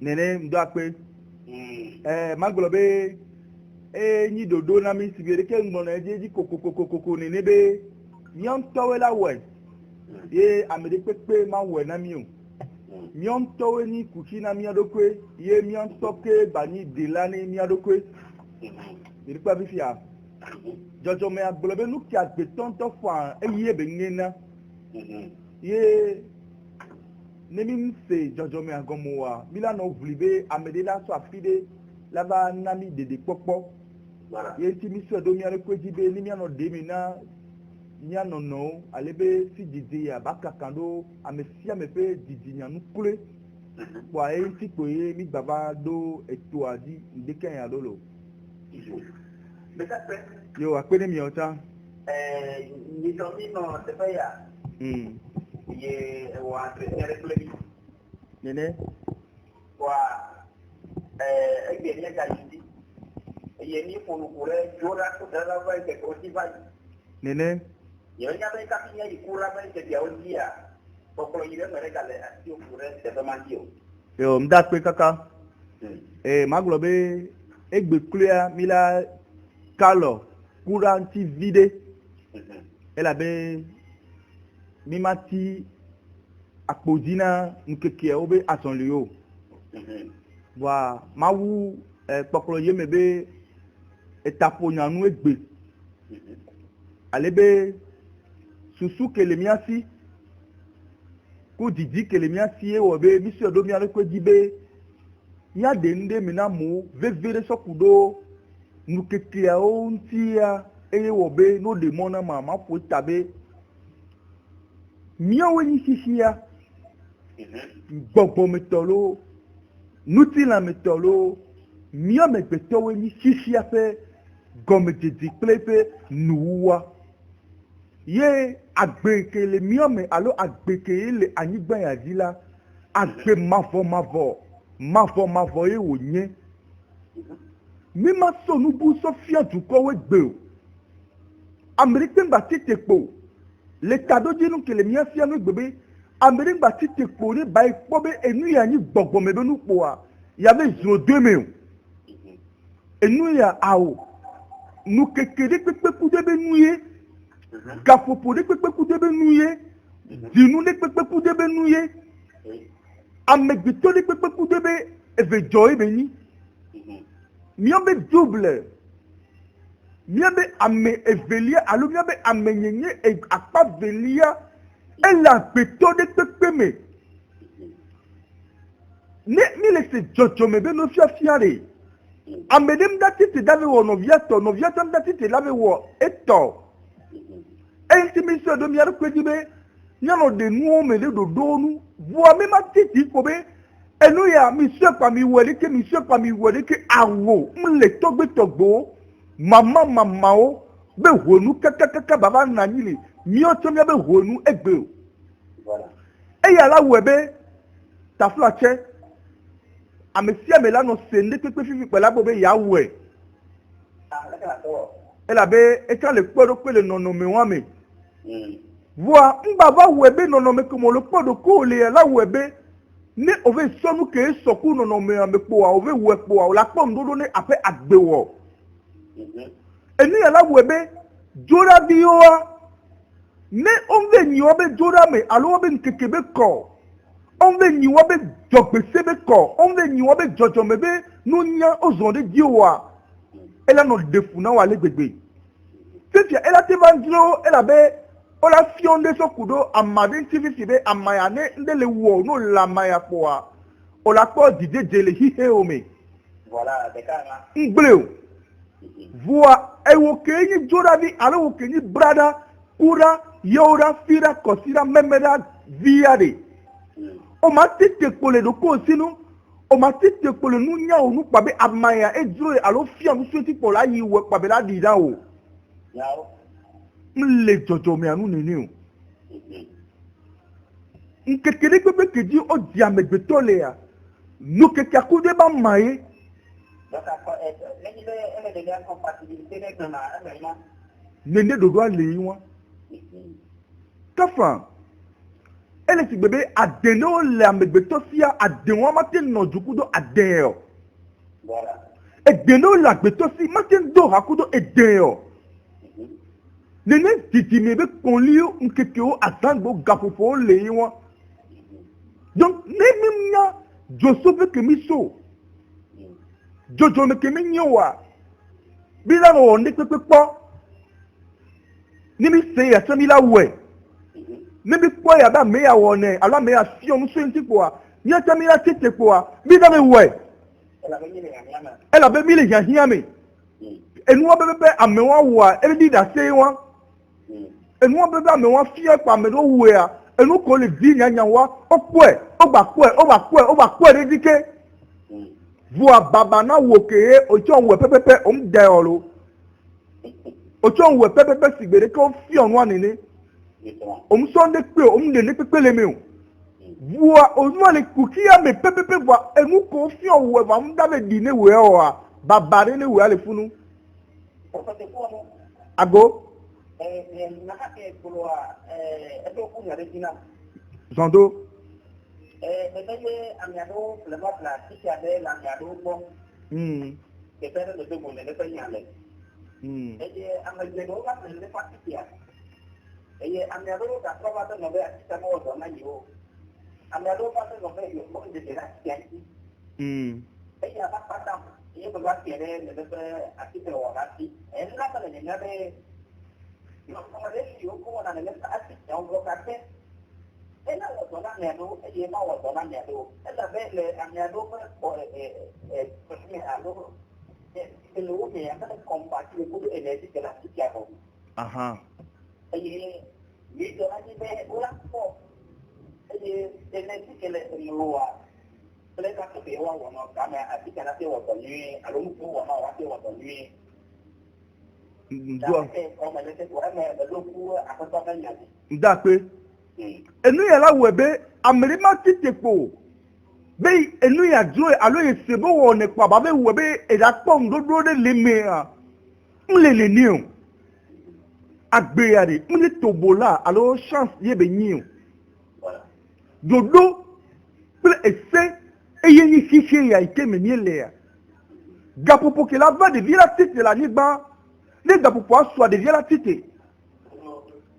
nene ndo akpe maglobe nyi dodo na mi sibere ke ngbono eji kokokokoko nene be nyon towe la we ye amede pepe ma we na mi o nyon towe ni kuchi na mi adokwe ye nyon toke bani delane mi adokwe iri pa bifia jojo me aglobe nu ki agbe tonto fa eye be ngena ye nemi se jojo me agomo wa mila no vlibe amede la so afide laba nami dede popo ye ti mi so do mi adokwe jibe ni mi ano de mi na nyano no alebe si didi ya baka kando amesia mepe didi nyanu kule kwa enti ko ye mi baba do eto adi ndeke ya lolo yo akpene mi ota ni to mi no te fa ya ye wa tre plemi nene wa egbe ni ka yindi ye ni fonu kure jora ko dala va ke ko ti va nene yo ya be ka pinya ikura ba ke dia ondia pokolo yire mere kale ati okure te to mandio yo mda pe kaka maglobe egbe clear mila kalo kuranti vide ela be mimati akpodina nkeke obe atonlio wa mawu pokolo yeme be etapo nyanu egbe alebe susu kelemiasi ku didi kelemiasi ewo be misi odo mi alekwe jibe ya de nde mina mu vevere sokudo nukeke o ntia ewo be no de mona mama fo tabe miawe ni sisia gbogbo metolo nutila metolo mia megbeto ni sisia fe gomedidi plepe nuwa ye agbekele miome alo agbekele anyigbanyadila agbe mavo ye wonye mima sonubu sofia dukowe gbe amerike ngba titekpo le kado jinu kele mia fia no gbebe amerike ngba titekpo ni bai pobe enu ya nyi gbogbo mebe nu po a ya be zro 2000 enu ya awo nu kekere pepe kudebe nuye gafopo de pepe kudebe nuye dinu de pepe kudebe nuye amegbito de pepe kudebe eve joy beni miabe double miabe ame evelia alo miabe amenyenye akpa velia ela beto de pepe me ne mi lese jojo mebe no fiafiare amedem dati te dave wo noviato dati te lave wo eto enti mi so do mi ar kwedibe nyano de nu me le do donu voa me ma titi ko be enu ya mi so pa mi wele ke awo mle togbo mama o be honu kaka baba na nyile mi o to mi be honu egbe o voilà e ya la webe tafla che amesia me la no sende pepe fifi pela bo be ya we ela be e ka le podo pele nono me wa me voa mbaba webe nono me komo le podo ko le la webe ne ove sonu ke soku nono me po a ove we po a la pom dodo ne ape agbewo eni ya la webe jora bioa ne onve nyiwa be jora me alo be nkekebe ko onve nyiwa be jogbese be ko onve nyiwa be jojo me be nunya ozonde diwa ela no defuna wa legbegbe sefia ela te vanjiro ela be ola fionde sokudo amade tvc be amaya ne ndele wo no la maya poa ola po dide jele hihe ome voilà de kana ngblew voa ewo kenyi jora bi alo wo kenyi brada kura yora fira kosira memeda viade o ma tete kole do ko sinu o ma tete kole nu nya o nu pabe amaya ejuro alo fia nu sweti pola yi wo pabe la dida o yao mle jojo me anu nini o nkekere pepe keji o di amegbeto le ya no keke akude ba maye donc les ele de gran compatibilité avec na ama nende dodo ale yi wa kafa ele si bebe adene o le amegbeto sia adene wa mate no jukudo adeo voilà edene o la gbeto si mate do hakudo edeo nene titime be konli nkeke o azangbo gapofo le yin won donc ne mimnya josofe kemiso jojo me kemi nyowa bi la no ni pepe po ni mi se ya se mi la we níbi pọ́ yàrá mi yà wọ̀ nẹ̀ àlọ́ mi yà fi ọ̀hún sí ti pọ̀ à ní ẹ̀jẹ̀ mi yà tètè pọ̀ à bí dábì wẹ̀ ẹ̀ làbẹ́ mi lè yàn híyàn mi ẹnu wọn bẹ́ẹ̀ àmì wọn wọ̀ à ẹni dídà sí wọn ẹnu wọn bẹ́ẹ̀ àmì wọn fi ẹ̀pọ̀ àmì tó wù ẹ̀ à ẹnu kò lè di yànyàn wa ó pọ̀ ẹ̀ ó gbà pọ̀ ẹ̀ ó gbà pọ̀ ẹ̀ ó gbà pọ̀ ẹ̀ ní díkẹ́ vua bàbá náà wò kéé òtí ọ̀hún wẹ̀ pẹ́pẹ́pẹ́ òun dẹ̀ ọ̀rọ̀ òtí ọ̀hún wẹ̀ pẹ́pẹ́pẹ́ sì gbèrè kí ó fi ọ̀hún wà nìní omsonde pe omde ne pepele me voa ozmane kukia me pepepe voa enu ko fi owo va mda be di ne we o a babare ne we ale funu ago na ka ke kulo eto ku ya regina zondo beteye amiado le va la tikia de la amiado bon que pere le tumo ne le peñale amageno va le patikia eye amiado ka trova to no ve así mo do na yo amiado pa to no ve yo mo de la tiaki ella va pata y yo va quiere le ve así te lo así en la ta le de no como de yo como na le así ya un bloque ella lo dona amiado ella no lo dona amiado ella ve le amiado pues me algo que lo que ya está compartir con el de la tiaki ajá eye video aja be ulang po eye tenesi kele luar mereka tu bewa wana kami ati kana te wato ni alum tu wana wate wato ni ndo o ma lete ko ama be lo ku akota kanya nda pe enu ya la webe amerima titepo be enu ya joy alo ye sebo wona pa ba be webe e da pom dodo de leme a mlele ni o agbeyare mni tobola alo chance yebe nyi voilà dodo ple esse eye ni chiche ya ikeme miele ya gapopo ke la va de vila tite la niba ne gapopo aswa de vila tite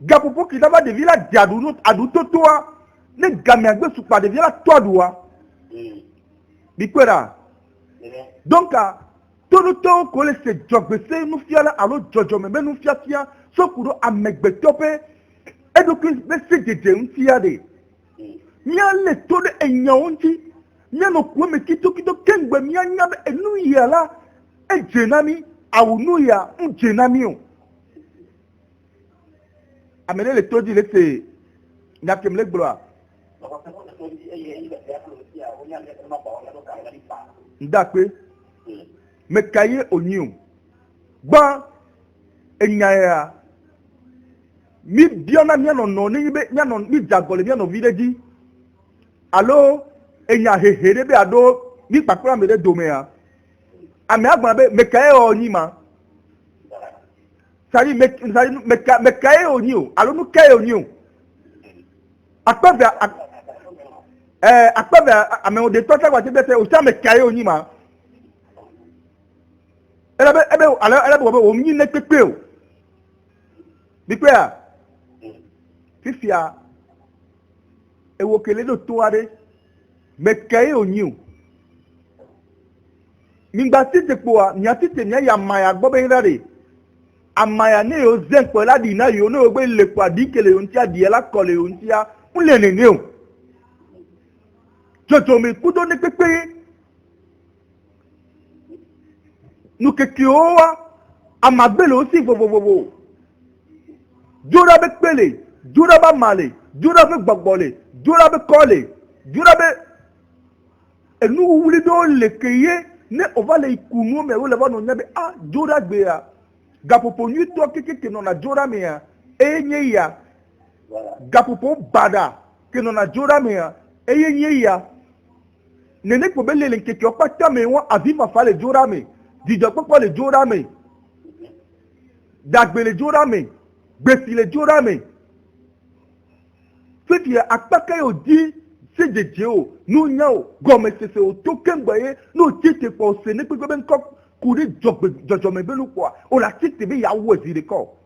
gapopo ke la va de vila diadu adu totoa ne game agbe supa de vila toadua bikwera donc todo to ko le se jogbese nu fiala alo jojo me nu fiatia sokuro amegbetope eduki be se jeje ntia de nya le todo enya onti nya no ku me kitokito kengbe nya nya be enu yala ejenami awunu ya njenami o amene le todi le se ngakem le gloire ndakpe mekaye onyium gba enyaya mi biona miano no ni be miano mi jagole miano village allo enya hehere be ado mi pakura me de domea ame agbara be mekaye onyima sari mekaye onyiu allo nu kaye onyiu akpebe akpebe ame ode tota kwa te be se o sa mekaye onyima ebe o mi ne pepe o bipe a fifia ewo kele do to ade me kai onyu mingba tite po a nya tite nya ya maya gbo be rare amaya ne o zen po la di na yo no gbe le po adikele yon ti adie la kole yon ti a unle ne ne o jojo mi kudo ne pepe nu kekiowa amagbele o si vovovovo jura be pele jura ba male jura be gbogbole jura be kole jura be enu wuli do le keye ne ova le ikunu me wo le ba no nya be ah jura gbe ya gapopo nyu to keke no na jura me ya enye ya gapopo bada ke no na jura me ya enye ya nene ko be le keke o pata me won aviva fa le jura me dijo popo le jura me dagbe le jura me gbesi le jura me fi fi akpaka o di sejeje o no nya o gome sese o to kengbaye no tete po se ne pepe ben ko kuri jojo me belu kwa o la tete be ya wo zire ko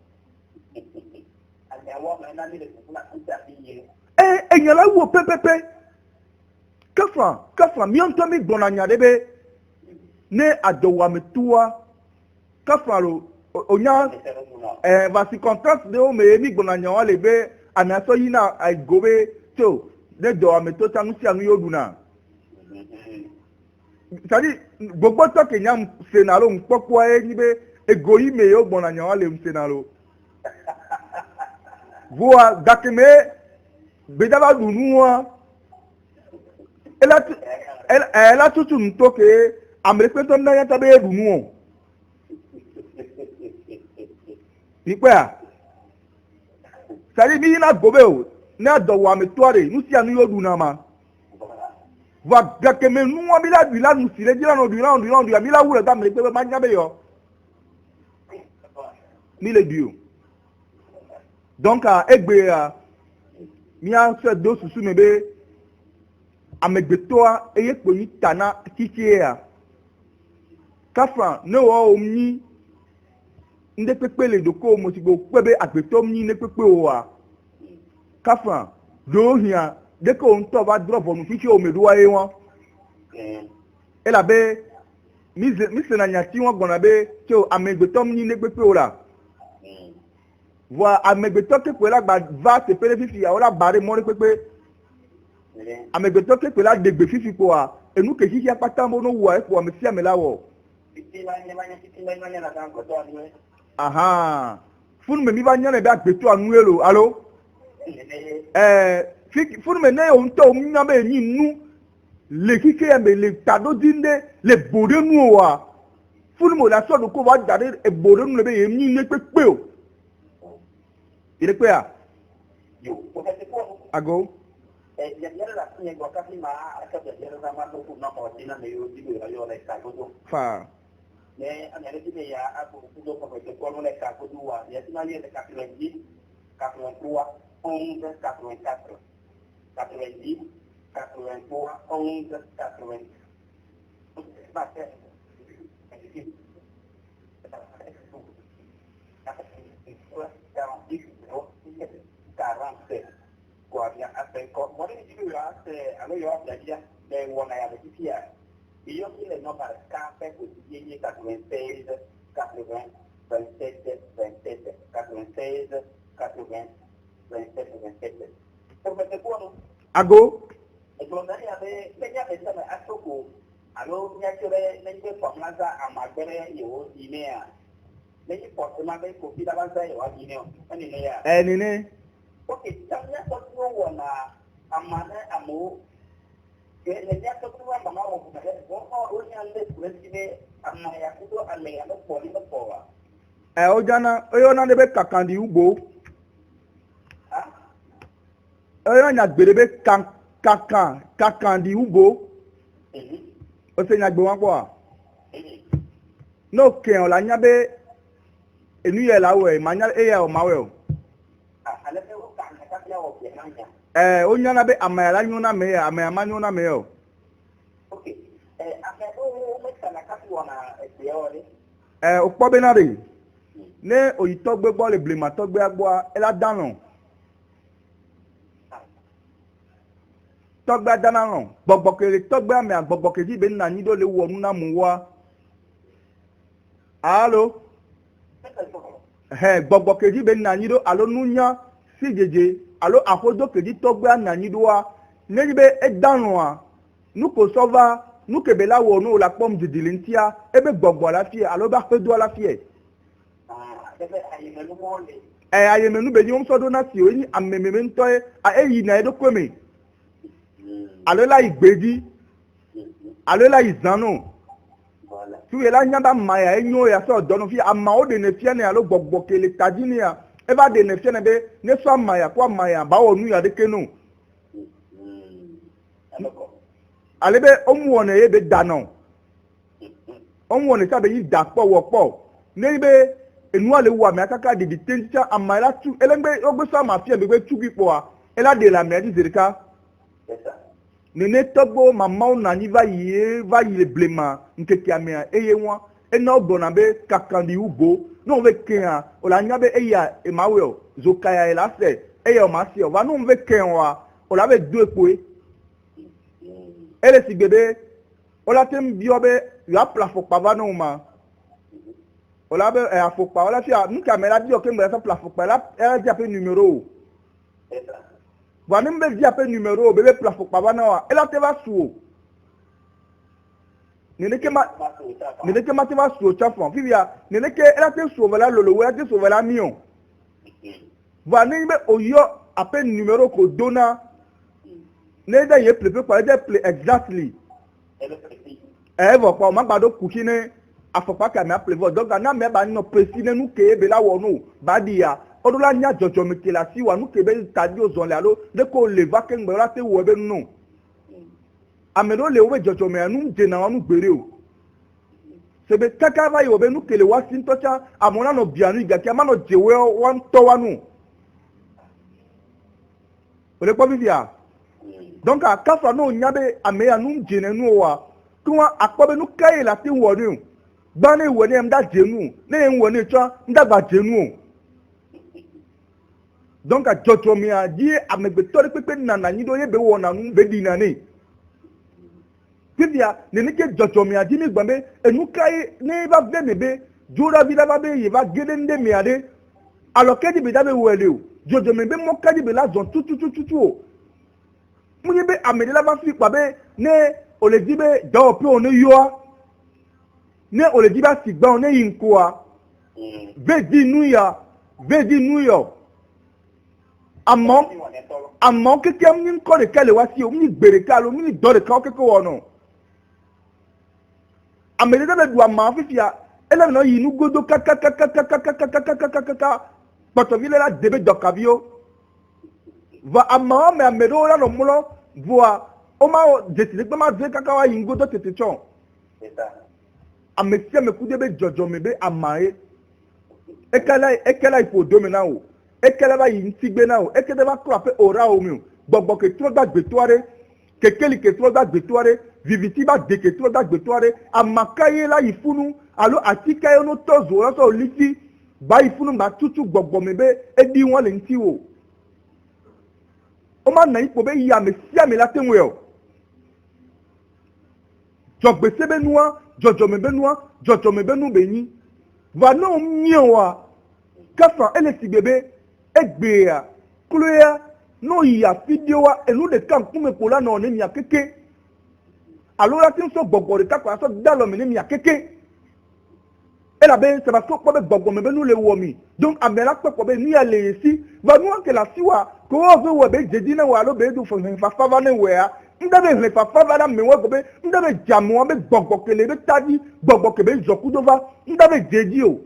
enyala wo pepepe kafra mi onto mi gbona nya debe ne adowa metua kafra lo onya vasi contract de o me mi gbona nya wa lebe anaso yi na aigobe to de do ameto tanu si anu yoduna sadi gbogbo to kenya senalo npopo ni be ego yi me yo gbona nya wa le senalo voa dakeme bedaba dunuwa ela tutu ntoke amrepeto na yata be dunuwo ipe a sari mi na gobe o na do wa me toare nusi anu yodu na ma va dakeme nuwa bi la nusi le jira no du ya mi la wure da me pe ma nya be yo mi le bio donc egbe mi a se do susu me be amegbetoa eye kpoyi tana kikie a kafra ne wo omni nde pepe le doko mo ti go pebe agbeto omni ne pepe o a kafra do hia de ko nto ba drop onu fifi o meduwa e won e la be mi se na nyati won gbona be ti o amegbeto omni ne pepe o la wa amegbeto ke pe la gba va te pele fifi a o la bare mo re pepe amegbeto ke pe la degbe fifi po a enu ke fifi apata mo no wa e po me si amelawo aha funu me mi ba nya na be agbeto anu elo allo funu me ne o nto mi nya be ni nu le kike ya me le tado dinde le bode nu wa funu mo la so do ko wa jare e bode nu le be yem ni ne pepe o ile pe a ago fa ne amere ti ya abu kudo ko ko no le ka ko duwa ya ti mali de 90 83 11 84 90 83 11 80 bate kwa ya apenko mo ni ti ya se alo yo ya dia de wona ya de ti ya iyo ile no para café pues y 96 80 27 27 96 80 27 27 porque te puedo ago entonces ya de ya esa me asoko alo ya chore ne ke formaza amagbere yo imea ne ki forma be ko pida banza yo adineo ani ne ya ni ne okay tamya ko wona amana amo le ya to kwa mama wo ko o nya le kuresime amma ya kudo alle ya no poli no powa o jana o yo na de be kakandi ugbo o yo nya gbere be kakandi ugbo o se nya gbe wan po a no ke o la nya be enu ye la we ma nya e ya o ma we o ale be o kan ka ya o ke na nya o nya na be amaya nyuna me ya amaya ma nyuna me o okay ake o me kana ka ti wona e yo ni o po be na re ne oyito gbe gbo le blema to gbe agbo e la danu to gbe dana ran gbogbokere to gbe ame agbogbokere be na ni do le wonu na mu wa allo gbogbokere be na ni do allo nunya sijeje allo afojo keji to gbe na ni do wa ne be e danu a nu ko sova nu ke be la wo nu la pom didilintia e be gbogbo la fie allo ba fe do la fie aye menu be yom so do na si o ni amememe nto e eyi na edo kweme allo la igbeji allo la izanu tu ye la nyamba maya enyo ya so do no fi ama o de ne fie ne allo gbogbo kele tajini ya e ba de ne fie ne be ne so maya kwa maya ba wo nu ya de kenu alebe omu wona ye be dano omu wona sabe yi dapo wopo ne be enu ale wa me akaka de tencha amara tu elembe ogbe so ma fie be tugi po a elle a de la merde zirika nene togbo maman nani va y le blema nke kiamia eye wa eno bona be kakandi ugo no ve kenya ola nyabe eya emawe zokaya ela se eya ma se va no ve kenwa ola be do epoe ele si bebe ola tem biobe ya plafo pa va no ma ola be afo pa ola fi nu camera dio ke mo fa plafo pa la era di ape numéro va nem be di ape numéro bebe plafo pa va na ela te va suo nene ke ma te va suo chafon vivia nene ke ela te suo la lolo ela te suo la mion va nem be oyo ape numéro ko dona ne da ye plepe kwa de play exactly va pa ma gbado kukine afopa ka me aplevo donc na me ba no précis nu ke be la wonu ba dia odola nya jojo me ke la si wa nu ke be tadi ozon le alo de ko le va ke ngbe la te wo be nu amero le wo jojo me anu je na wonu gbere o se be kaka va yo be nu ke le wa sin tocha amona no bianu iga ke ma no jewe wan to wanu o le po bibia donc a kafa no nyabe ame anu je na nu wa kuma akpobe nu kai la te wo nu gbani wo ni mda jenu ne wo ni cho ndagba jenu donc a jojo mi a di amegbe tori pepe na nyi do ye be wo na nu be di na ni bibia ne ke jojo mi a di mi gbambe enu kai ne ba ve me be jura vida ba be ye ba gede nde mi ade alors que di be da be wo ele o jojo mi be mo ka di be la zon tutu o mu ni be amede la ba fi pa be ne o le di be do pe o ne yo ne o le di ba si gba o ne yinkoa ve di nuya amon ke ke mi ko de kale wa si o mi gbere ka lo mi do de ka o ke ko wono amede da be du ama fifia ele no yinu godo kaka poto vile la debe dokavio va ama me amedo la no mulo voa o ma jeti le ma ze kaka wa yingo do tete chon amesia me kudebe jojo me be amae ekela ipo domina o ekela ba yin tigbe na o ekede ba ko ape ora o mi gbogbo ke tro da gbetoare kekeli ke tro da gbetoare viviti ba de ke tro da gbetoare amakaye la ifunu alo atikaye no tozo lo so liti ba ifunu ba tutu gbogbo me be edi won le nti o o ma na ipo be ya mesia me la tenwe o jogbese be nuwa jojo me be nu be ni va no miowa kafa ele si bebe egbea kluya no ya video wa enu de kan kume pola no ne mia keke alo la tin so gbogbo de kakwa so dalo me ne mia keke ela be se ba so ko be gbogbo me be nu le wo mi donc amela ko be ni ale si va nu ke la siwa ko o fe wo be jedi na wa lo be du fo fa fa ne we a ndabe le fa fa na me wo ko be ndabe jamu be gbogbo kele be tadi gbogbo ke be zokudova ndabe jeji o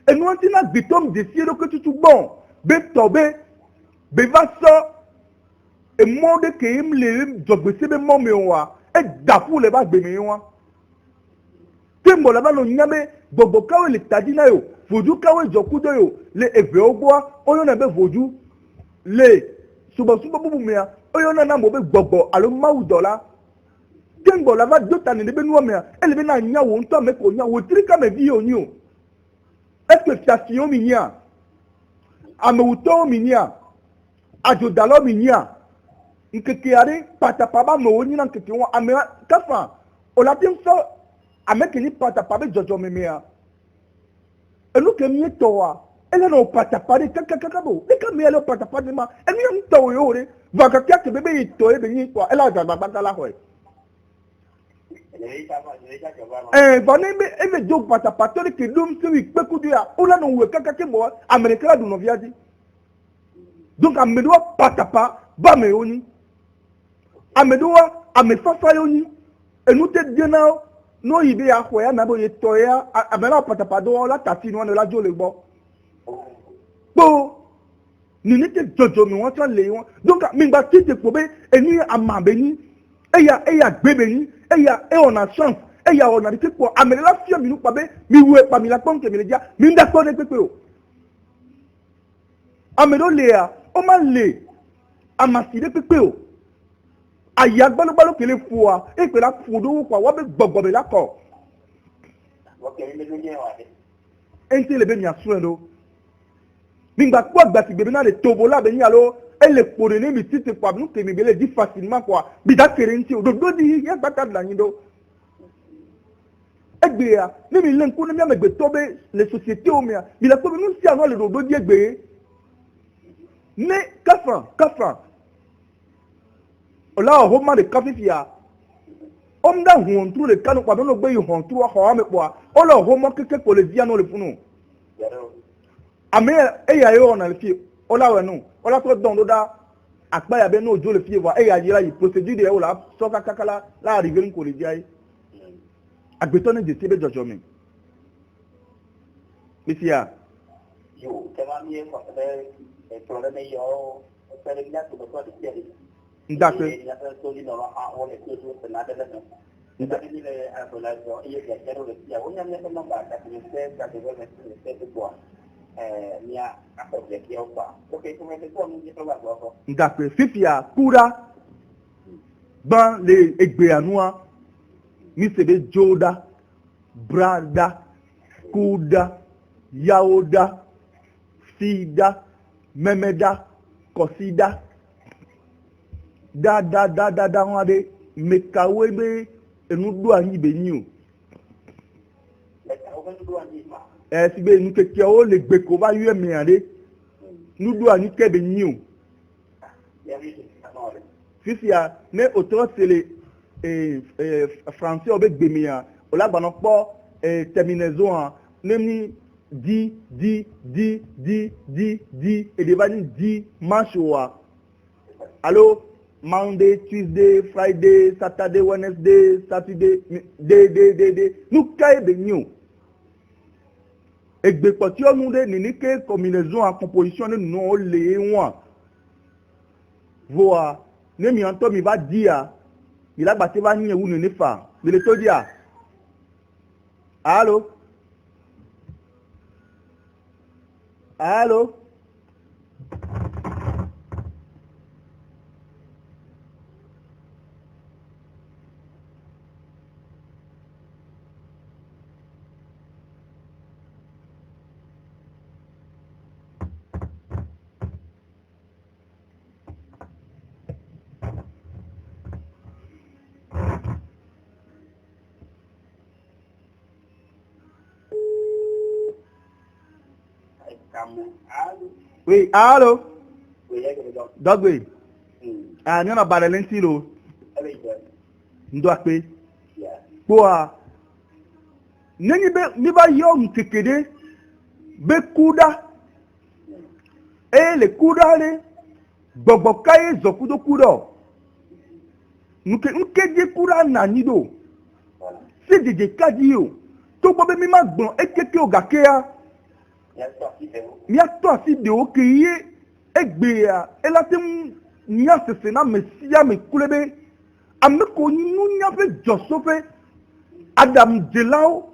enu anti na bitom de siero que tu bon be tobe be va so e monde ke im le jogbese be mo me wa e dafu le ba gbe mi wa tembo la ba no nyame gbogbo kawe le tadi na yo foju kawe zokudo yo le eve ogwa oyo na be foju le subo bubu me ya oyo na mo be gbogbo alo mawu dola tembo la ba dota ne be nu me ya ele be na nyawo nto me ko nyawo trika me vi oni o est-ce que fiation minia ameuto minia ajodalo minia nkekeare patapaba mo ni na nkeke won ame kafa olatin so amekeni patapaba jojo memea elu ke mi towa ele no patapade kakakabo e ka mi ele patapade ma eni am to yo re va ka kya ke bebe ito e be ni kwa ela ga la ho vanebe eme jo patapatori ke dum se wi pekudu ya ola no we kaka ke mo amerika du no viadi donc amedoa patapa ba me oni amedoa amefafa yoni enute dena no yibe ya ho ya na bo ye to ya amela patapa do la tati no la jo le gbo po ni ni te jojo mi won tan le won donc mi gba tete po be eni amabe ni eya gbebe ni eya ona chance eya ona de pepo amele la fio mi nu pa be mi we pa mi la pon ke mi le dia mi nda ko de pepe o amelo le ya o ma le amaside pepe o aya gbalogbalog kele fua e pe la fudo kwa wa be gbogbo be la ko ente le be mi asuendo ningba kwa gba ti gbebe na le tobo la be ni alo ele pore ni mi tite kwa nu ke mi bele di facilement kwa bi da kere nti o do di ya gbata la yin do egbe ya ni mi le nku ni mi amegbe tobe les sociétés o mi mi la ko bi nu si ano le do di egbe ne kafa ola o ma de kafifia omda huntru le kanu kwa no gbe huntru ho ame kwa ola ho mo keke ko le dia no le funu ame eya yo na le fi ola we nu ola to don do da apa ya be no jo le fi wa eya yira yi procedure de ola so kakala la arriver ko le dia yi agbeto ne de sebe jojo mi misia yo kama mi ko be problème yo pe le gna ko ko de ndakwe ndakwe fifia kura ban le egbe anua mi sebe joda brada kuda yaoda sida memeda kosida da wọn de mekawe be enudu anyi be ni o si be nu keke o le gbe ko ba yue mi ade nudu anyi ke be ni o fifia ne auteur c'est le français o be gbe mi a o la gbana po terminaison ne mi di e de ba ni di manche wa allo Monday, Tuesday, Friday, Saturday, Wednesday, Saturday, day. Nous caille de nous. Et de quoi tu as nous de que combinaison en composition de nous les mois. Voilà. Ne mi entend mi va dire. Il a battu va ni ou ne fa. Mais le to dia. Allô? Allô? Oui, allô? Dogwe. Ah, nyana balelen silo. Ndwakpe. Kwa. Nengi be niba yo mtekede be kuda. Le kuda le gbogbo kaye zokudo kudo. Nke je kuda na nido. Si jeje kaji yo. To bobe mi ma gbon ekeke ogake ya. Mi a to asi de o kiye egbe ya elate nya sese na mesia me kulebe ameko nu nya fe joso fe adam delao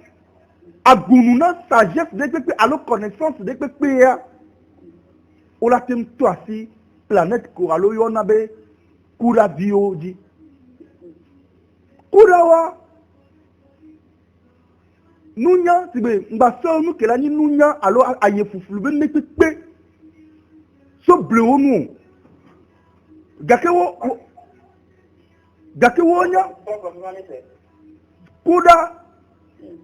agunu na sagesse de pepe alo connaissance de pepe ya olate to asi planète ko alo yona be kura bioji kura wa nunya sibe mbaso nu kela ni nunya alo aye fufulu be nepepe so blewo nu gakewo nya kuda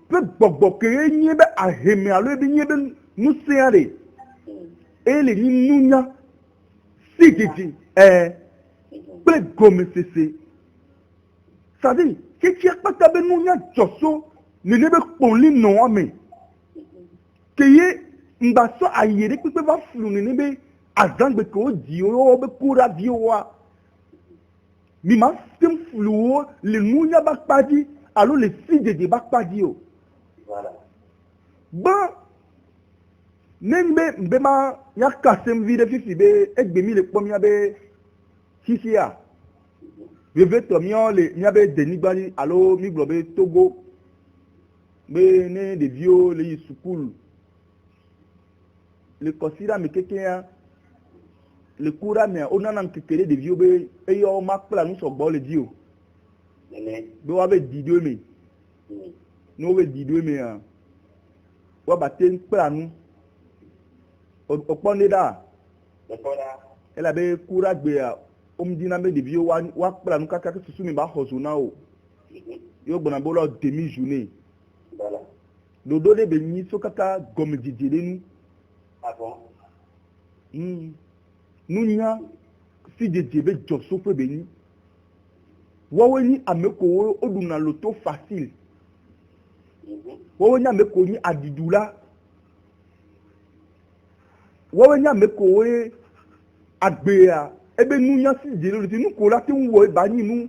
pe gbogbo kere nyi be aheme alo be nyi be nusiare ele ni nunya sigiji pe gomesese sadi kiki akpata be nunya joso ne be kpɔnli nɔ me keye ngbaso ayere kpekpe va flu ne be azangbe ke o di o be kura vi wa mi ma tem flu o le nunya ba kpaji alo le sidede ba kpaji o ba nembe ma ya kasem vide fifi be egbe mi le kpɔm ya be sisia veve tɔ miɔ le mia be denigbali alo mi gblɔ be Togo be ne ɖeviwo le yi sukulu le kɔsira me keke ya le coura mais on a un kékeré de vieux bé et yo mak plan nous so gbo le dio be wa be di do me no be di do me ah wa ba ten plan nous o pon da ela be coura gbe ah dina be de vieux wa plan nous kaka susu mi ba hozo na o yo gbona bo lo demi journée voilà dodo de be ni so kaka gomme didire nous ah bon nunya si jeje be joso fe be ni wowe ni ameko oduna loto facile wowe ni ameko ni adidula wowe ni ameko we agbea ebe nunya si jeje lo ti nu ko la ti wo ba ni nu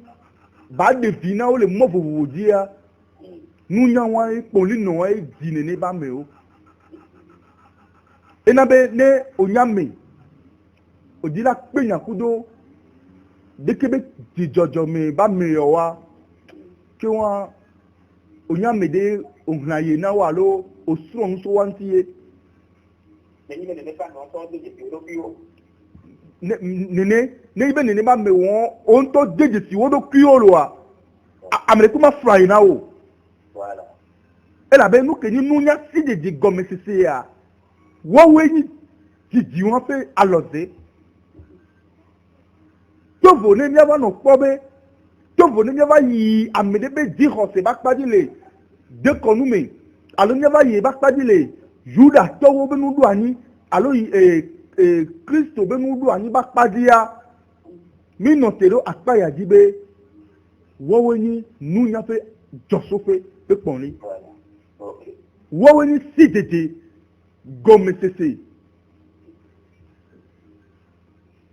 ba de fina o le mo vovo dia nunya wa poli no e dine ne ba me o enabe ne onyame odila penya kudo dekebe jijojo me ba me yo wa ki won onyame de ohunaye na wa lo osuron so wantie ni ne pa no so de bi o ne ibe nene ba me won on to deje si wo do kio lo wa amre kuma fry na o voilà ela be nu ke ni nunya si deje gomme sisi ya wo we ni jiji won pe aloze tovo ne mi ava no pobe tovo ne mi ava yi amede be di hose ba padile de konume alo mi ava yi ba padile juda towo be nu do ani alo Kristo be nu do ani ba padia mi no tero apaya jibe wowo ni nunya fe josofe pe ponli voilà OK wowo ni sidete gomesese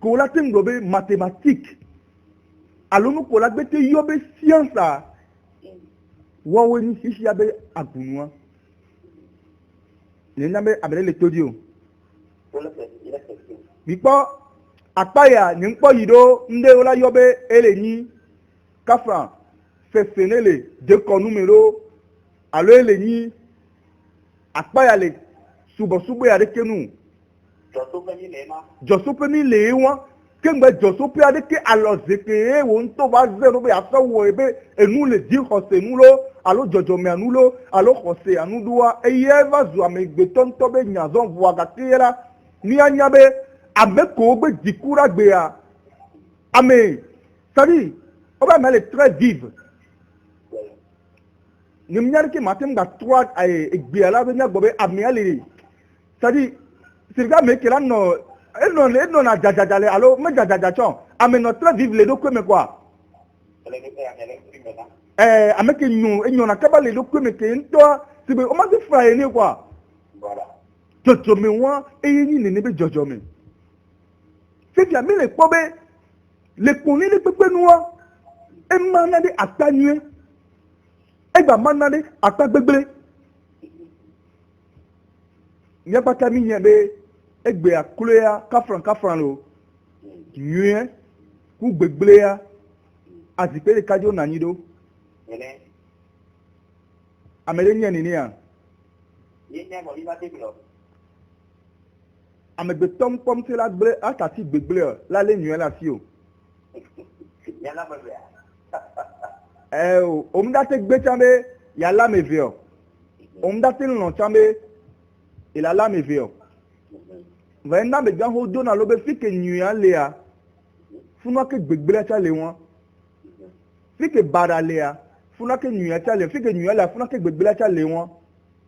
ko la tem gobe mathématique alonu ko la gbete yobe science a wowo ni sisi abe agunwa le nabe abele le todio mi po apaya ni npo yido nde ola yobe ele ni kafran fesenele de ko numero alo ele ni apaya le subo ya de kenu josope ni le won kengbe josope ade ke aloze ke won to ba zero be asawo ebe enu le di hose nu lo alo jojo me anu lo alo hose anu duwa eye va zu amegbe tonto be nyazon vuwa ga tiera ni anya be ameko be dikura gbe ya ame sari oba mele très vive ni mnyari ke matem ga 3 egbe ala be nyagbo be amiale sari sirga me kela no eno na jajajale alo me jajaja chon ame no très vive le do kweme kwa ameke nyu na kaba le do kweme ke nto sibe o ma se fra ni kwa voilà jojo me won eyi ni ne be jojo me se dia me le pobe le kunni le pepe nuwa e ma na de atanu egba ma na de atagbegbe ni apata mi yen be egbe akule ya kafran lo yuen ku gbegble ya azipele kajo na nido ene amele nyen ni ya nya mo li ba te blo amegbe tom pom se la gble atati gbegble la le yuen la fi o ya la ba o omdate gbe chambe ya la me veo omdate lo chambe ila la me veo vena be gan ho do na lo be fike nyuan le a funa ke gbegble cha le won fike bara le a funa ke nyuan cha le fike nyuan la funa ke gbegble cha le won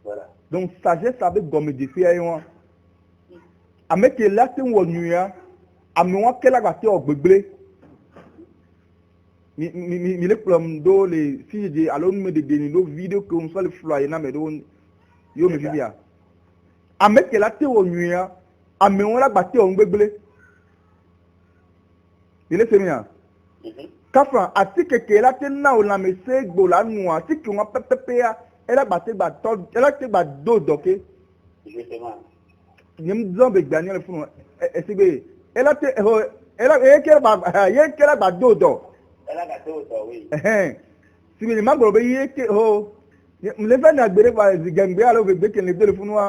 voilà donc sagesse avec gomme de fie won ameke la te won nyuan ami won ke la gba te o gbegble mi le plom do le si je alo me de ni do video que on soit le flyer na me do yo me vivia ameke la te won nyuan àmì wọn lágbà tí òun gbégbélé ilé sèmi à káfà àti kékeré láti ná òun làmì sé gbò lánù àti kí wọn pẹpẹpẹ ya ẹlẹgbàtẹgbà tọ ẹlẹgbàtẹgbà dó dọké yẹn zọn bẹ gbà ní ẹlẹ fún wọn ẹsẹgbẹ ẹlẹtẹ ẹhọ yẹn kẹlẹgbà dó dọ síbi ní magbọrọ bẹ yẹ ké ẹhọ nlẹfẹ ní agbèrè fà gẹngbẹ alẹ òfin gbẹkẹ ní ìgbèrè fún wa.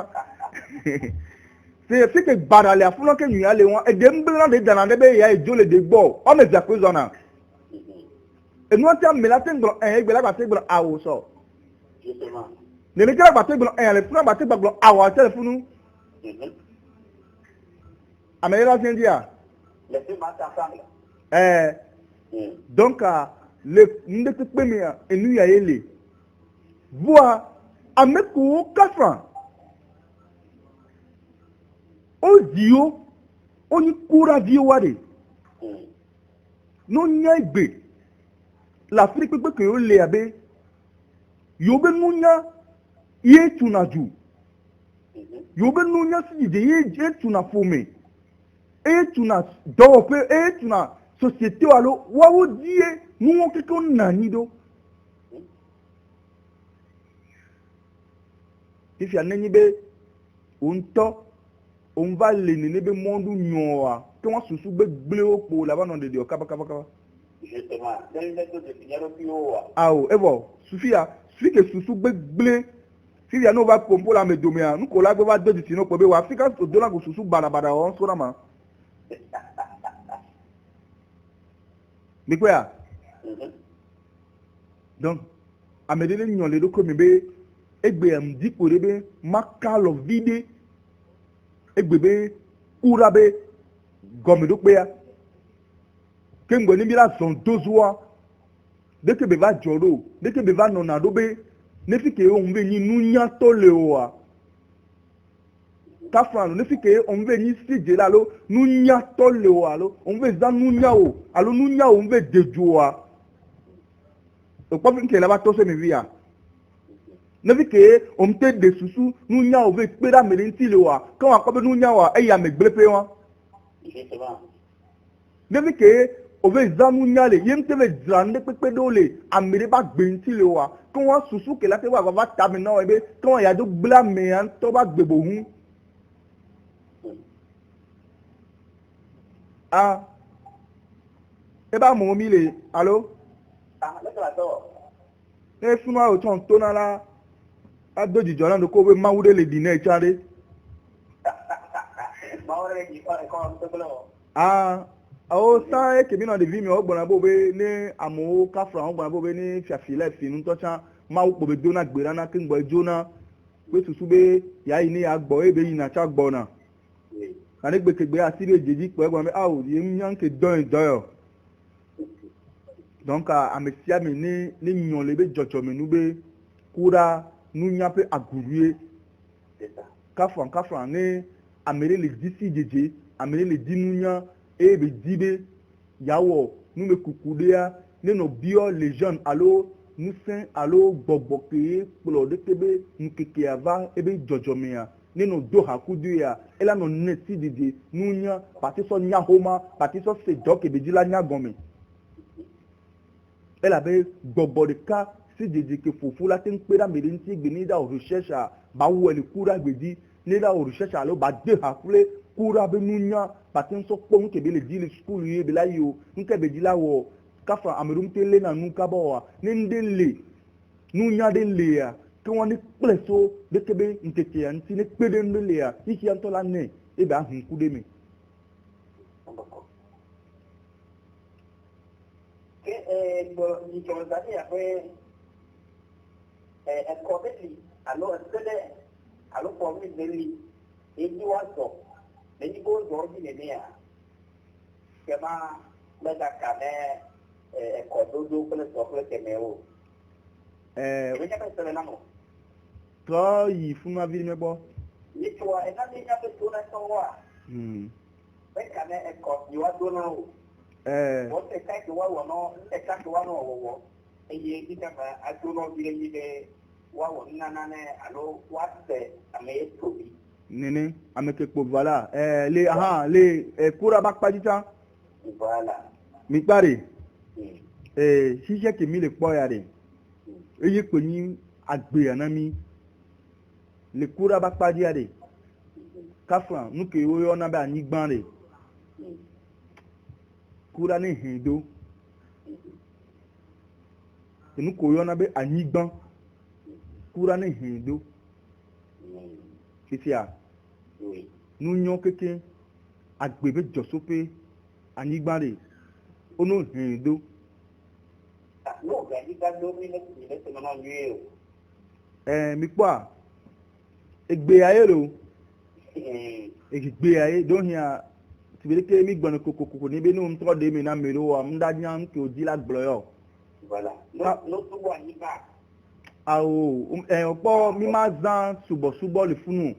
c'est que barale afuna ke nyua le won e de mbela de dana de be ya e jole de gbo o me za ko zona e no tia me la tengro e gbe la ba tengro awo so justement ne me kira ba tengro e le funa ba tengro awo telefonu amela sendia les deux marchent ensemble donc le ndeke pemia enu ya ele voa ameku kafran o dio oni kura vi wade no nya igbe la firi pepe ke o le abe yobe nunya ye tunaju yobe nunya si je ye tuna fome e tuna do pe e tuna société alo wawo die nuwo keke nani do ifi anenyi be onto on va le ne be mondu nyoa que won susu be gble opo la ba no de o kaba justement dans les de finir bio awo evo sufia sufi ke susu be gble si ya no va pompo la me domea nu ko la gbe va de ti no po be wa afrika to do la go susu barabara on so na ma mi quoi donc amedele nyon le do ko mi be egbe am dipo de be makalo vide egbe be ura be gomi do pe ya kengo ni bi la son dozwa dès que be va joro dès que be va nona do be ne fi ke o nve ni nunya to le wa kafran ne fi ke o nve ni sije la lo nunya to le wa lo o nve za nunya o alo nunya o nve deju wa o po fi ke la ba to se mi via ne fi ke o mte de susu nunya o ve pe da me nti le wa kan wa ko be nunya wa e ya me gble pe wa ne fi ke o ve za nunya le yem te ve zande pepe do le amere ba gbe nti le wa kan wa susu ke la te wa va ta mi na ebe kan wa ya do gbla me an to ba gbe bo hun e ba mo mi le allo e suma o ton to na la adoji jona do ko be mawude le dine e chare o sa e ke mi na de vi mi o gbona bo be ni amo kafra o gbona bo be ni fiafile finu to chan ma wo be dona gbera na kin gbo jona pe susu be ya yi ni agbo e be yi na cha gbo na ani gbe kegbe asiri ejeji po e gbona me o ye nyan ke don doyo donc amesia mi ni nyon le be jojo mi nu be kura nunya pe agurie kafran ni amere le disi jeje amere le dinunya e be dibe yawo nu me kukude ya ne no bio les jeunes allo nous saint allo gbogboke plo de kebe nkeke ava e be jojo mi ya ne no do hakudu ya ela no neti jeje nunya pati so nya homa pati so se doke be jila nya gomi ela be gbogbo de ka si jeje ke fufu la tin pe da me nti gbe ni da o recherche ba wo le kura gbeji ni da o recherche alo ba de hakule kura be nunya patin so pon ke be le di le school ye be la yo nke be di la wo kafa amerum tele na nu ka bo wa ni ndele nunya de le ya ke won ni pleso de ke be nkeke ya nti ne pe de ndele ya iki anto la ne e ba hun ku de mi ni que os daí foi corretely allo escale allo formi deli e di waso ne ni go do di ne ya kema la da kane ko do ko le so ko ke me o e ka se na mo to yi fun ma vi me bo ni to e na ni ya pe to na so wa be kane ko ni wa do na o wọ́n tẹ̀ káàkiri wá wọ̀ náà tẹ̀ káàkiri wá náà wọ̀wọ̀ eye kíkà fà adúlọ̀ bí ẹyin bẹ wá wọ̀ nínú náà àlọ́ wá tẹ̀ àmì ẹ̀ tóbi. nini amekekpo voilà le kura bak padita voilà mi pare sise ke mi le po ya re eye pe ni agbe anami le kura bak padi ya re kafran nu ke o yo na ba ni gban re kura ni hindo nu ko yo na be anigban kura ni hindo fifia nunyo keke agbebe josope anigbare ono hendo no ga ni ga do mi ne se no nyu mi kwa egbe ayero egbe aye don hia tibere ke mi gbonu kokoko ni be no mto de mi na mero wa mda nya nke odila gbloyo voilà no to wa ni ba awo opo mi ma zan subo le funu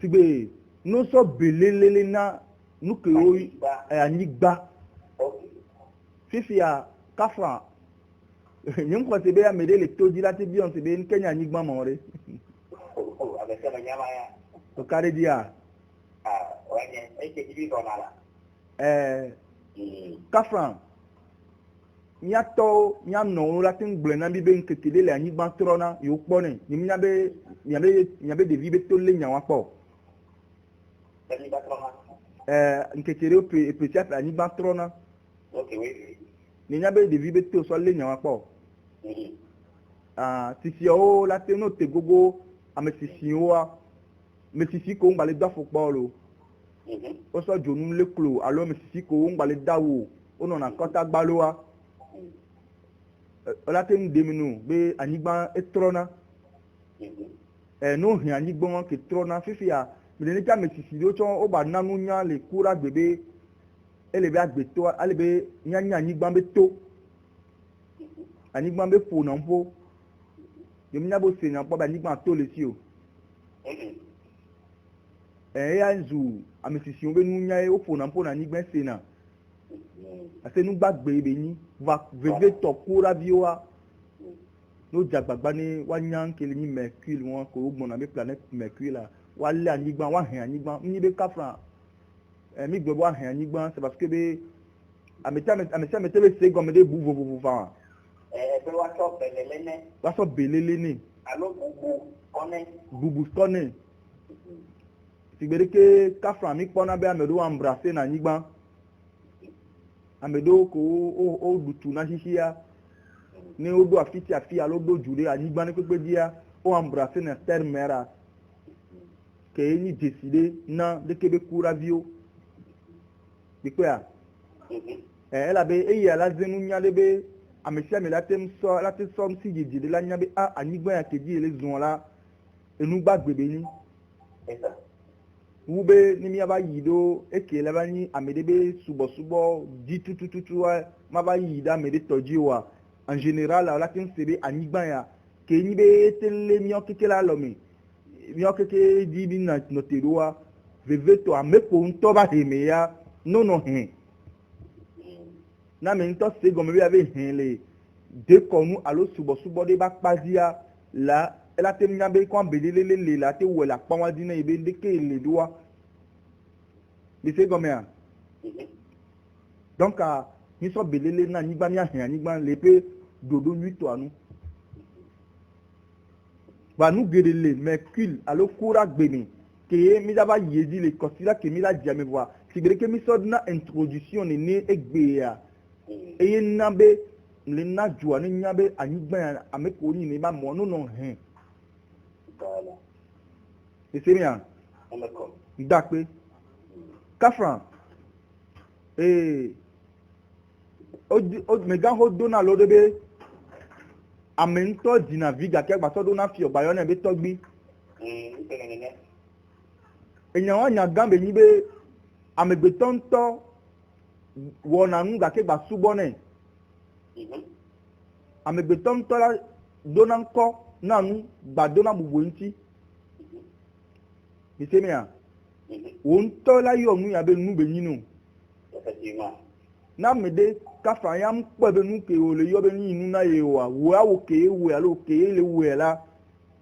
sigbe no so belelele na nuke o anigba fifi a kafra nyim ko se be ya mede le toji lati bi on se be Kenya anigba mo re avec ça nyama ya to kare dia ouais et que tu ko mala kafra nyato nyano lati ngble na bi be nkekele le anigba trona yo pone nyim nyabe de vi be to le nyawa po nkekere petit à anigba trona ok oui ni nyabe de vi be to so le nyawa po sisi o lati no te gogo amesisi wa mesisi ko ngba le dafo po lo o so jonu le klo alo mesisi ko ngba le dawo ono na kota gbalowa lati ndeminu be anigba etrona no hin anigba won ke trona fifi a mi ni ka mesisi lo chon o ba nanu nya le kura gbebe elebe agbeto alebe nyanya anigba be to anigba be fo na mpo yemi nya bo se na po ba anigba to le si o ya nzu amesisi o be nunya e o fo na mpo na anigba se na ase nu gbagbe be ni va veve to kura biwa no jagbagba ni wa nya nkele ni mercure won ko ogbon na be planet mercure la wa le anigba wa hen anigba ni be kafra mi gbogbo wa hen anigba c'est parce que be ameta be se gomme de bu va be wa so belele ne wa so belele ni alo bubu kone sigbere kafra mi pona be amedo embrasser na anigba amedo ko o dutu na hihia ni o do afiti alo do jure anigba ni pepe dia o embrasser na termera ke ni décider na de kebe kura vio dikwa la be eya la zenu nya de be amesia me la tem so si jiji la nya be anigba ya keji ele zon la enu gbagbe be ni wube ni mi aba yido ekele ba ni amedebe subo di tututu wa ma ba yida amede toji wa en général la tin sebe anigba ya ke ni be tele mi okeke la lomi mi okeke di bi na notero wa veve to amepo nto ba heme ya no hen na me nto se gomme bi ave hen le de konu alo subo de ba pazia la ela tem nyabe ko ambelele le la te wela pawa dina ibe ndeke le doa bise gomea donc ni so belele na nigba mi ahin anigba le pe dodo 8 anu ba nu gerele mercure alo kura gbemi ke mi daba yezi le kosira ke mi la jame voir sigere ke mi so na introduction ni egbe ya eye nabe le na jua ni nyabe anigba ameko ni ni ba mo no hen voilà c'est bien d'accord kafran o mega ho dona lo de be amento dina viga ke gba so dona fi ogba yo na be togbi eyan wa nya gambe ni be amegbe tonto wo na nga ke gba subo ne amegbe tonto la dona nko na nu gba dona bubu nti bisemia won to la yo nu ya be nu be nyinu effectivement na mede kafa ya mpo be nu ke o le yo be nyinu na ye wa wo awo ke we alo ke le we la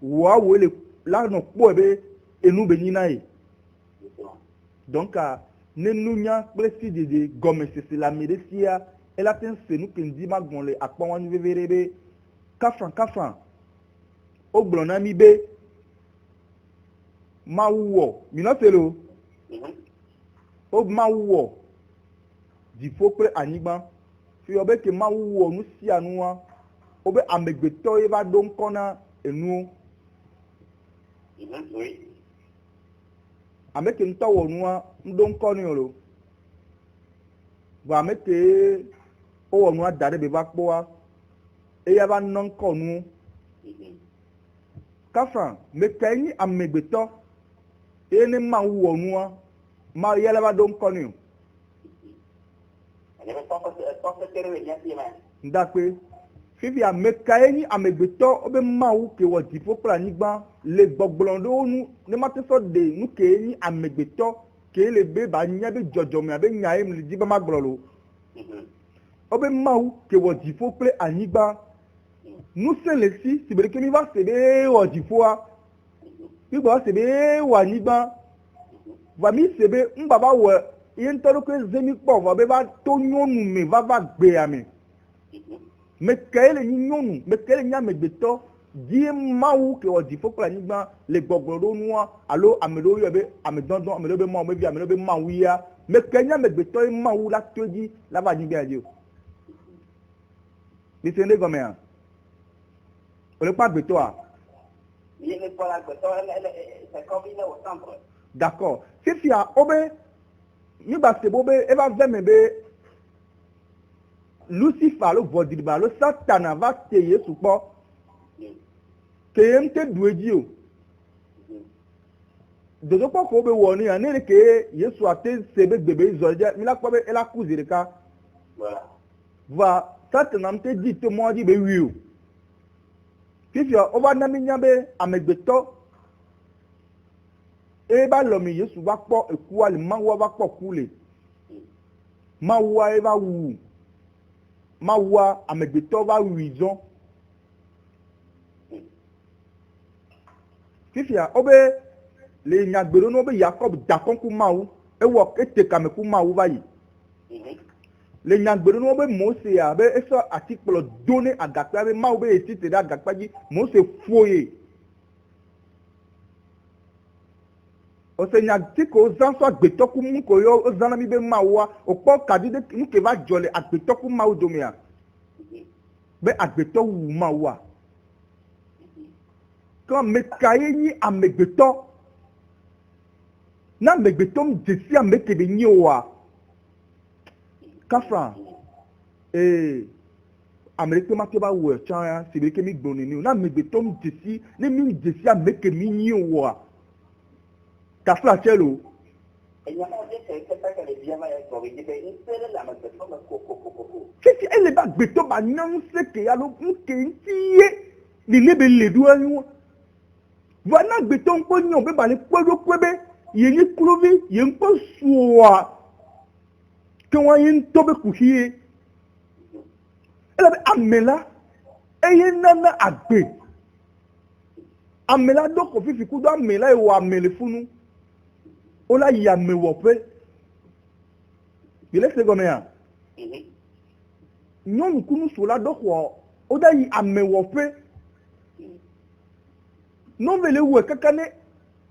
wo awo le la no po be enu be nyina ye donc ne nu nya preside de gomme c'est la merecia elle a ten se nu ke ndi ma gon le apon wa ni veverebe kafa o gbona mi be ma wo mi no selo o ma wo di fo pe anigba fi obe ke ma wo nu si anu wa obe amegbeto e ba don kona enu oui ameke ntɔwɔ nua ŋdo ŋkɔ ni o lo vɔ ameke owɔ nua da ɖe be va kpɔa eya va nɔ ŋkɔ nu kafa meka nyi amegbetɔ eye ne ma wɔ nua ma yɛlɛ va do ŋkɔ ni o ndakpe fifi ameka nyi amegbetɔ obe mawu ke wɔ dziƒo kple anyigba le gbɔgblɔ ɖewo nu ne ma te sɔ de nu ke nyi amegbetɔ ke le be ba nya be dzɔdzɔme abe nya ye le dzi be ma gblɔ lo obe mawu ke wɔ dziƒo kple anyigba nusẽ le si si be ke mi va se be wɔ dziƒoa mi gba va se be wɔ anyigba va mi se be ŋgbava wɔ ye ŋutɔ ɖokui ze mi kpɔ vɔ be va to nyɔnu me va gbea me meka ye le nyi nyɔnu meka ye le nyi amegbetɔ die mawu ke wɔ dziƒo kple anyigba le gbɔgblɔ ɖo nua alo ame ɖewo yɔ be ame dɔdɔ ame ɖewo be mawu be vi ame ɖewo be mawu ya meka nye amegbetɔ ye mawu la to dzi la va anyigba dzi o mi se ne gɔmea o le kpa agbetɔa. D'accord fifia o be mi gba se bo be e va vɛ me be Lucifer alo vɔdiriba alo Satana va te Yesu kpɔ ke ye ŋute du edzi o dodokpɔ ko be wɔ ni ya ne ke Yesu ate se be gbe be zɔ dze mi la kpɔ be e la ku zi ɖeka va Satana ŋute di to mɔ dzi be wi o fifia o va na mi nya be amegbetɔ e ba lɔ mi Yesu va kpɔ ekua le Mawua va kpɔ ku le Mawua e va wu Mawua amegbetɔ va wi zɔn fifia o be le nyagbeɖo no be Yakob dakɔn ku Mawu ewɔ ete kame ku Mawu va yi le nyagbeɖo no be Mose a be esɔ atikplɔ do ne agakpea be Mawu be esi te ɖe agakpea dzi Mose fo ye ose nyati ko zan sɔ agbetɔ ku mu ko yɔ ozan na mi be Mawua o kpɔ kaɖi de nu ke va dzɔ le agbetɔ ku Mawu domea be agbetɔ wu Mawua ke meka ye nyi amegbetɔ na amegbetɔ mu dzesi ame ke be nyi oa kafra ame ɖeke ma ke va wɔ tsã ya si be ke mi gblɔ nene o na amegbetɔ mu dzesi ne mi dzesi ame ke mi nyi oa kafra tse lo. Titi ele ba agbetɔ ba nyɔnu se ke alo nke ŋti ye nene be le do anyi wo va na agbetɔ ŋkpɔ nyɔ be ba le kpɔ ɖokui be ye nye klovi ye ŋkpɔ sua ke wa ye ŋutɔ be kusi ye ele be ame la eye nana agbe ame la do ko fifi kudo ame la ye wɔ ame le funu o la yi ame wɔƒe yele se gɔmɛ ya nyɔnu kunu so la do xɔ o da yi ame wɔƒe nɔvele wɔ kaka ne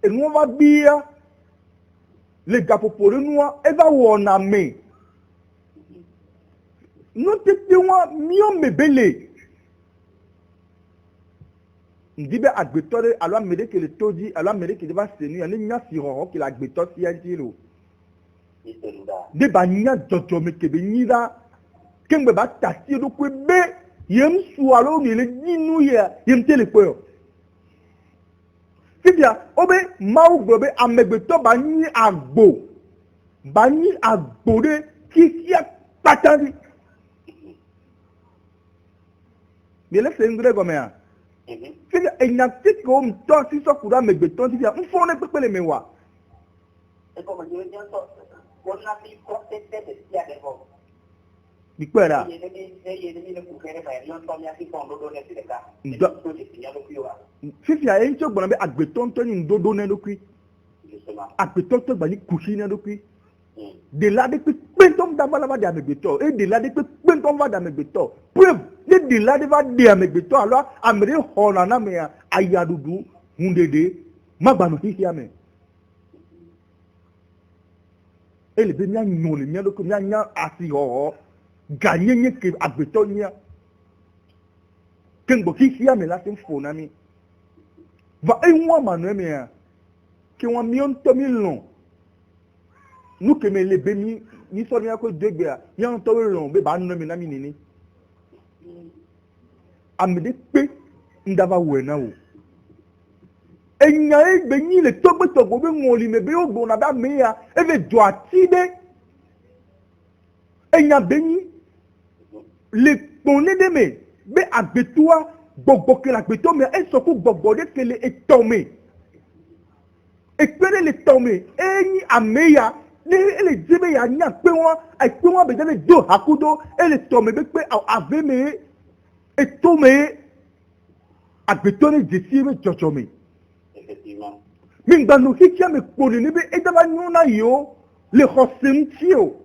enua va bia le gaƒoƒo ɖe nua eva wɔ na me nutete wa miɔ me be le ndi be agbetɔ ɖe alo ame ɖe ke le to dzi alo ame ɖe ke va se nu ya ne nya si xɔxɔ ke le agbetɔ sia dzi lo de ba nya dzɔdzɔme ke be nyi ɖa kemgbe ba ta si ɖokui be yem su alo ne le dzi nu ya yem te le kpɔ yɔ fifia o be Mawu gblɔ be amegbetɔ ba nyi agbo ɖe kisia kpata dzi yele se ŋu ɖe gɔmea fifia enyati ke wo ŋutɔ si sɔ ku ɖe amegbetɔ fifia ŋfɔ ne kpekpe le me wa. Mikpɛ ɖa. Fifia ye ŋutɔ gbɔna be agbetɔ ŋutɔ nyi ŋdodo ne ɖokui agbetɔ ŋutɔ gba nyi kusi ne ɖokui dela de kpekpe ŋutɔ da va de amegbetɔ eye dela de kpekpe ŋutɔ va de amegbetɔ preuve ne dela de va de amegbetɔ alo ame ɖe xɔna na mea ayaɖuɖu ŋuɖeɖe magbanɔ xixia me ele be mianyɔ le mia ɖokui mianya asixɔxɔ ganyenye ke agbetɔ nyia ke ŋgbɔ xixia me la se fo na mi va eŋua manɔe mea ke wa miɔ ŋutɔ mi lɔ nous que me les bénis ni so ni ko degbe a yan to we ron be ba no mi na mi ni amede pe ndaba we na o enya egbe ni le togbo be ngoli me be ogbo na ba me ya eve do ati be enya beni le pone de me be agbetua gbogbo ke la gbeto me e so ku gbogbo de kele e tome e pere le tome enyi ameya ni ele jibe ya nya pe won be de do hakudo ele tome be pe ave me e tome agbeto ni jesi me jojomi effectivement min gbanu hikia me pone ni be e daba nyuna yo le khosimtio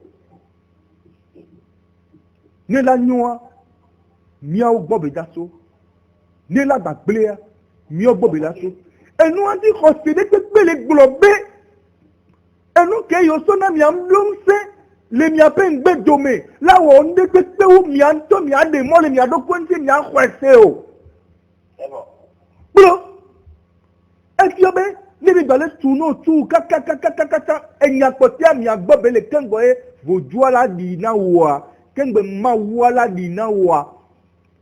ne la nyua miawo gbobe daso ne la gbagble miawo gbobe daso enu andi khoside pe le globe enu ke yo so na miam lumse le mia pe ngbe dome lawo nde pe wo mia nto mia de mo le mia do kwente mia khwese o c'est bon bro ekiobe ni bi gbale tuno tu kaka enya potia mia gbobe le kengo e vojua la di na wa kengbe mawa la di na wa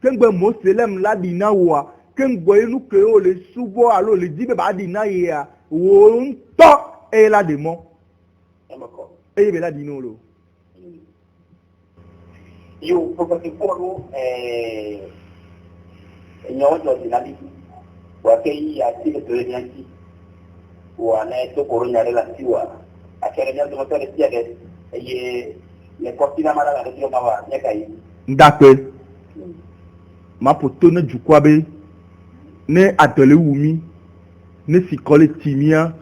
kengbe moselem la di na wa kengbe inu ke o le subo alo le dibe ba di na ya wo nto e la de mo e be la di no lo yo professeur Polo nyawo jo dinali wa ke yi ati ke tole nyanti wa na to koro nyare la tiwa akere nyanto mo tole tiage ye le cortina mara la dio mawa nyakai ndape ma poto na jukwabe ne atole wumi ne sikole timia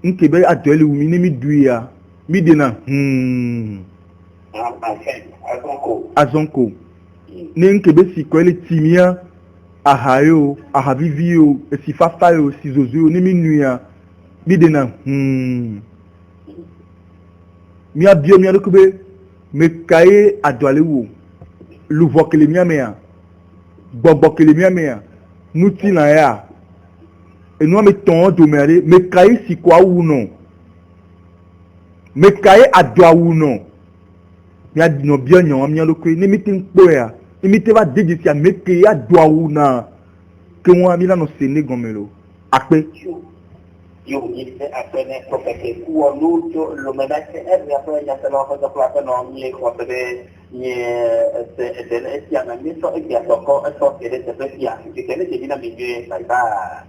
nkebe atole wumi ne mi duya mi dena azonko ne nkebe sikole timia ahayo ahavivio esifafayo sizozo ne mi nuya mi dena mi abio mi adokube me kaye adwale wo luvo kele mi amea gbogbo kele mi amea nuti na ya enu me ton do me are me kaye sikwa wu no me kaye adwa wu no mi adino bio nyon mi adokwe ni mi tin po ya ni mi te ba deje si a me kaye adwa wu na ke won mi la no se ne gomelo ape yo ni se apene professeur ku onu to lo menace ya to ya se lo ko to plata no ni ko de ni se na mi so ya to ko so que de se ya que tiene que dinamizar